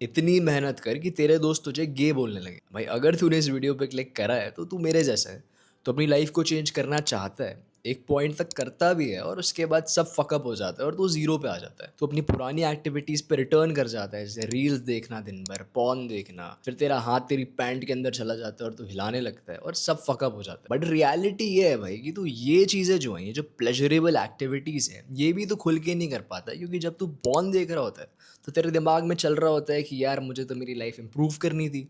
इतनी मेहनत कर कि तेरे दोस्त तुझे गे बोलने लगे। भाई अगर तूने इस वीडियो पे क्लिक करा है तो तू मेरे जैसा है। तो अपनी लाइफ को चेंज करना चाहता है, एक पॉइंट तक करता भी है और उसके बाद सब फकअप हो जाता है और तू ज़ीरो पे आ जाता है। तो अपनी पुरानी एक्टिविटीज़ पे रिटर्न कर जाता है, जैसे रील्स देखना दिन भर, पॉर्न देखना, फिर तेरा हाथ तेरी पैंट के अंदर चला जाता है और तू हिलाने लगता है और सब फकअप हो जाता है। बट रियलिटी ये है भाई कि तू ये चीज़ें जो हैं, ये जो प्लेजरेबल एक्टिविटीज़ हैं, ये भी तो खुल के नहीं कर पाता, क्योंकि जब तू पॉर्न देख रहा होता है तो तेरे दिमाग में चल रहा होता है कि यार मुझे तो मेरी लाइफ इंप्रूव करनी थी।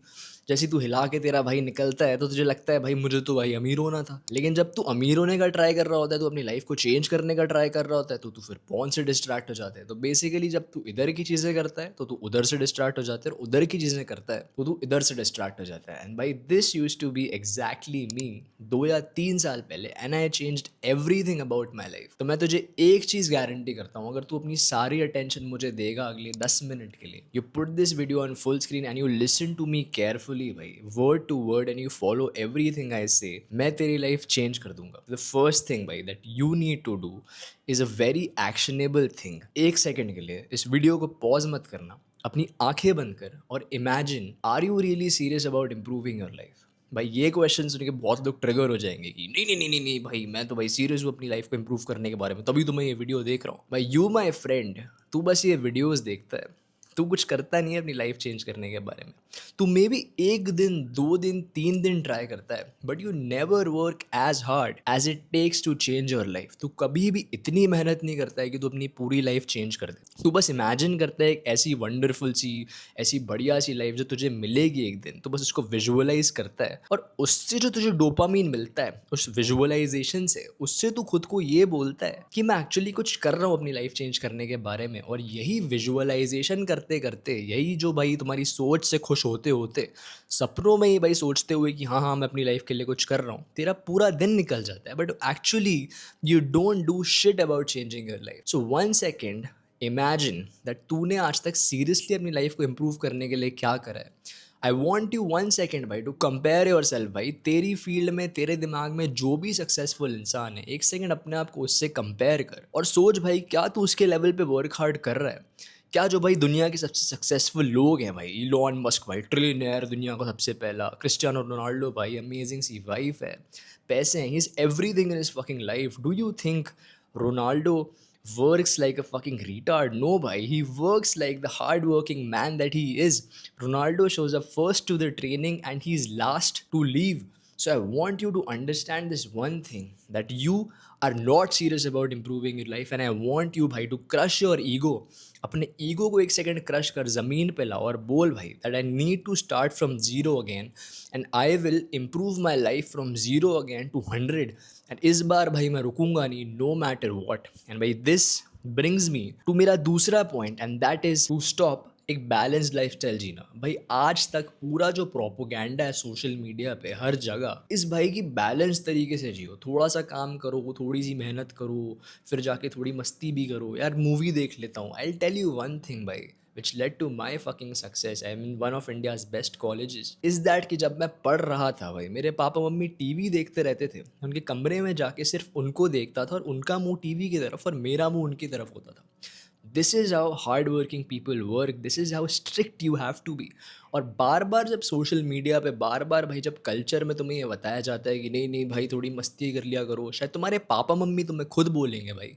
जैसे तू हिला के तेरा भाई निकलता है तो तुझे लगता है भाई मुझे तो भाई अमीर होना था। लेकिन जब तू अमीर होने का ट्राई कर रहा होता है, तो अपनी लाइफ को चेंज करने का ट्राई कर रहा होता है, तो तू फिर पॉन से डिस्ट्रैक्ट हो जाता है। तो बेसिकली जब तू इधर की चीज़ें करता है तो तू उधर से डिस्ट्रैक्ट हो जाता है, और उधर की चीज़ें करता है तो तू इधर से डिस्ट्रैक्ट हो जाता है। एंड भाई this used to be exactly me 2 या 3 साल पहले, and I changed everything about my life. तो मैं तुझे एक चीज़ गारंटी करता हूँ, अगर तू अपनी सारी अटेंशन मुझे देगा अगले 10 मिनट के लिए, you put this video on full screen and you listen to me carefully भाई, word to word, and you follow everything I say, मैं तेरी लाइफ चेंज कर दूंगा। द फर्स्ट थिंग भाई that you need to do is a very actionable thing. 1 second के लिए इस video को पॉज मत करना, अपनी आंखें बंद कर और imagine, are you really serious about improving your life. भाई ये क्वेश्चन सुन के बहुत लोग ट्रिगर हो जाएंगे कि नहीं नहीं नहीं नहीं नहीं भाई, मैं तो भाई सीरियस हूँ अपनी लाइफ को इंप्रूव करने के बारे में, तभी तो मैं ये वीडियो देख रहा हूँ। भाई यू माई फ्रेंड, तू बस ये वीडियोस देखता है, तू कुछ करता नहीं है अपनी लाइफ चेंज करने के बारे में। तू मे बी 1 दिन 2 दिन 3 दिन ट्राई करता है, but you never work as hard as it takes to change your life. तू कभी भी इतनी मेहनत नहीं करता है कि तू अपनी पूरी लाइफ चेंज कर दे। तू बस इमेजिन करता है एक ऐसी वंडरफुल सी, ऐसी बढ़िया सी लाइफ जो तुझे मिलेगी एक दिन। तो बस उसको विजुअलाइज करता है, और उससे जो तुझे डोपामीन मिलता है उस विजुअलाइजेशन से, उससे तू खुद को ये बोलता है कि मैं एक्चुअली कुछ कर रहा हूँ अपनी लाइफ चेंज करने के बारे में। और यही विजुअलाइजेशन करते करते, यही जो भाई तुम्हारी सोच से खुश होते होते, सपनों में ही भाई सोचते हुए कि हाँ हाँ मैं अपनी लाइफ के लिए कुछ कर रहा हूँ, तेरा पूरा दिन निकल जाता है, but actually you don't do shit about changing your life. So 1 second imagine that तूने आज तक सीरियसली अपनी लाइफ को इंप्रूव करने के लिए क्या करा है। आई वॉन्ट यू 1 सेकेंड भाई टू कंपेयर योर सेल्फ। भाई तेरी फील्ड में, तेरे दिमाग में जो भी सक्सेसफुल इंसान है, 1 सेकेंड अपने आप को उससे कंपेयर कर और सोच भाई क्या तू उसके लेवल पे वर्क हार्ड कर रहा है। क्या जो भाई दुनिया के सबसे सक्सेसफुल लोग हैं भाई, इलॉन मस्क भाई ट्रिलियनेयर दुनिया का सबसे पहला, क्रिस्टियानो रोनाल्डो भाई अमेजिंग सी वाइफ है, पैसे हैं, he is everything in his fucking life. Do you think Ronaldo works like a fucking retard? No, bhai. He works like the hard-working man that he is. Ronaldo shows up first to the training and he's last to leave. So I want you to understand this one thing, that you are not serious about improving your life, and I want you bhai to crush your ego. अपने ego को 1 second crush कर ज़मीन पे लाओ और बोल भाई that I need to start from zero again, and I will improve my life from zero again to 100। And इस बार भाई मैं रुकूंगा नहीं, नो मैटर वॉट। एंड भाई दिस ब्रिंग्स मी टू मेरा दूसरा point, and that is to stop एक बैलेंस्ड लाइफस्टाइल जीना। भाई आज तक पूरा जो प्रोपोगेंडा है सोशल मीडिया पे हर जगह, इस भाई की बैलेंस तरीके से जियो। थोड़ा सा काम करो, थोड़ी सी मेहनत करो, फिर जाके थोड़ी मस्ती भी करो। यार मूवी देख लेता हूँ। I tell you one thing भाई which led to my fucking success, I mean one of India's best colleges, is that कि जब मैं पढ़ रहा था भाई, मेरे पापा मम्मी टीवी देखते रहते थे, उनके कमरे में जाके सिर्फ उनको देखता था और उनका मुंह टीवी की तरफ और मेरा मुंह उनकी तरफ होता था। This is how hard working people work, this is how strict you have to be. और बार बार जब सोशल मीडिया पे, बार बार भाई जब कल्चर में तुम्हें ये बताया जाता है कि नहीं नहीं भाई थोड़ी मस्ती कर लिया करो, शायद तुम्हारे पापा मम्मी तुम्हें खुद बोलेंगे भाई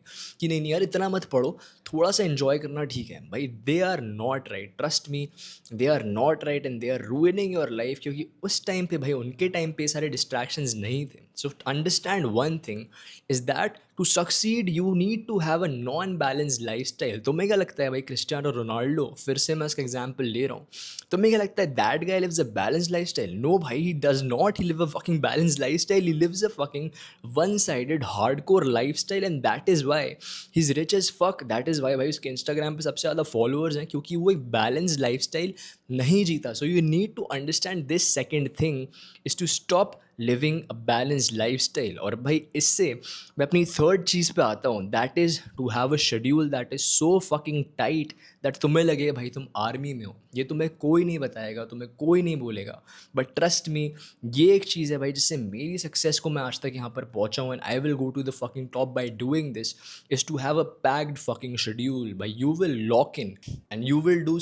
कि नहीं नहीं यार इतना मत पढ़ो, थोड़ा सा इन्जॉय करना ठीक है भाई, they are not right, trust me, they are not right and they are ruining your life. क्योंकि उस टाइम पे भाई, उनके टाइम पे सारे डिस्ट्रैक्शंस नहीं थे। So understand one thing is that to succeed you need to have a non balanced life style. तुम्हें क्या लगता है भाई क्रिस्टियानो रोनाल्डो, फिर से मैं उसका एग्जाम्पल ले रहा हूँ, तुम्हें क्या लगता है that guy lives a balanced lifestyle? No भाई, he does not. He live a fucking balanced lifestyle, he lives a fucking one sided hardcore lifestyle, and that is why he is rich as fuck. That is why भाई उसके Instagram पे सबसे ज़्यादा followers हैं, क्योंकि वो एक balanced lifestyle नहीं जीता। So you need to understand this second thing is to stop living a balanced lifestyle. और भाई इससे मैं अपनी थर्ड चीज़ पे आता हूँ, that is to have a schedule that is so fucking tight that तुम्हें लगे भाई तुम आर्मी में हो। ये तुम्हें कोई नहीं बताएगा, तुम्हें कोई नहीं बोलेगा, बट ट्रस्ट मी, ये एक चीज़ है भाई जिससे मेरी सक्सेस को मैं आज तक यहाँ पर पहुँचा हूँ, and I will go to the fucking top by doing this, is to have a packed fucking schedule. भाई you will lock in and you will do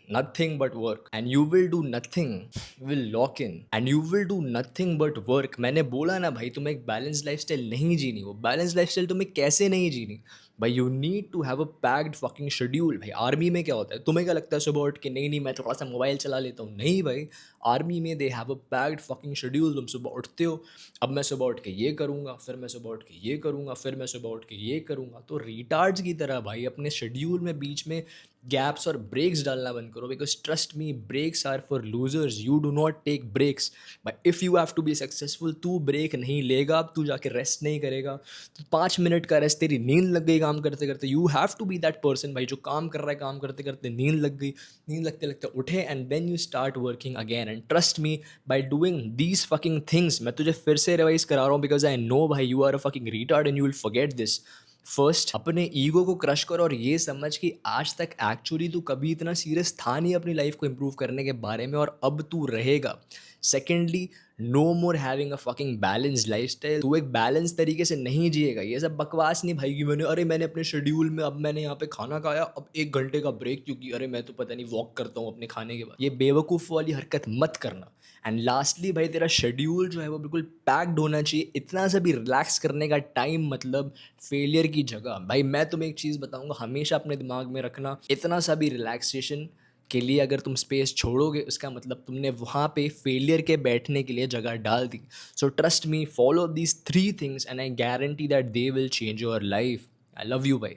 nothing but work and you will do nothing, will lock in and you will do nothing but work. मैंने बोला ना भाई, तुम्हें एक balance lifestyle नहीं जीनी। वो balance lifestyle तुम्हें कैसे नहीं जीनी भाई? You need to have a packed fucking schedule. भाई आर्मी में क्या होता है, तुम्हें क्या लगता है सुबह उठ के नहीं नहीं मैं थोड़ा सा मोबाइल चला लेता हूँ? नहीं भाई, आर्मी में they have a packed fucking schedule. तुम सुबह उठते हो, अब मैं सुबह उठ के ये करूँगा, फिर मैं सुबह उठ के ये करूँगा, फिर मैं सुबह उठ के ये करूँगा। तो रिटार्ड्स की तरह भाई अपने शेड्यूल में बीच में गैप्स और ब्रेक्स डालना बंद करो, because trust me, breaks are for losers, you do not take breaks. But if you have to be successful, तू ब्रेक नहीं लेगा, तू जाके रेस्ट नहीं करेगा तो 5 मिनट का रेस्ट, तेरी नींद लग गई काम करते करते। You have to be that person भाई जो काम कर रहा है, काम करते करते नींद लग गई, नींद लगते लगते उठे and then you start working again. And trust me, by doing these fucking things, मैं तुझे फिर से रिवाइज करा रहा हूँ बिकॉज आई नो भाई you are a fucking retard and you will forget this. First अपने ईगो को क्रश करो और ये समझ कि आज तक एक्चुअली तू कभी इतना सीरियस था नहीं अपनी लाइफ को इम्प्रूव करने के बारे में, और अब तू रहेगा। Secondly, no more having a fucking balance life style. तू एक बैलेंस तरीके से नहीं जिएगा। ये सब बकवास नहीं भाई कि मैंने अपने शेड्यूल में, अब मैंने यहाँ पे खाना खाया, अब 1 घंटे का ब्रेक, क्योंकि अरे मैं तो पता नहीं वॉक करता हूँ अपने खाने के बाद। ये बेवकूफ़ वाली हरकत मत करना। एंड लास्टली भाई, तेरा शेड्यूल जो है वो बिल्कुल पैक्ड होना चाहिए। इतना सा भी रिलैक्स करने का टाइम मतलब फेलियर की जगह। भाई मैं तुम्हें एक चीज़ बताऊंगा, हमेशा अपने दिमाग में रखना, इतना सा भी रिलैक्सेशन के लिए अगर तुम स्पेस छोड़ोगे, उसका मतलब तुमने वहाँ पे फेलियर के बैठने के लिए जगह डाल दी। So trust me, follow these 3 things and I guarantee that they will change your life. I love you भाई।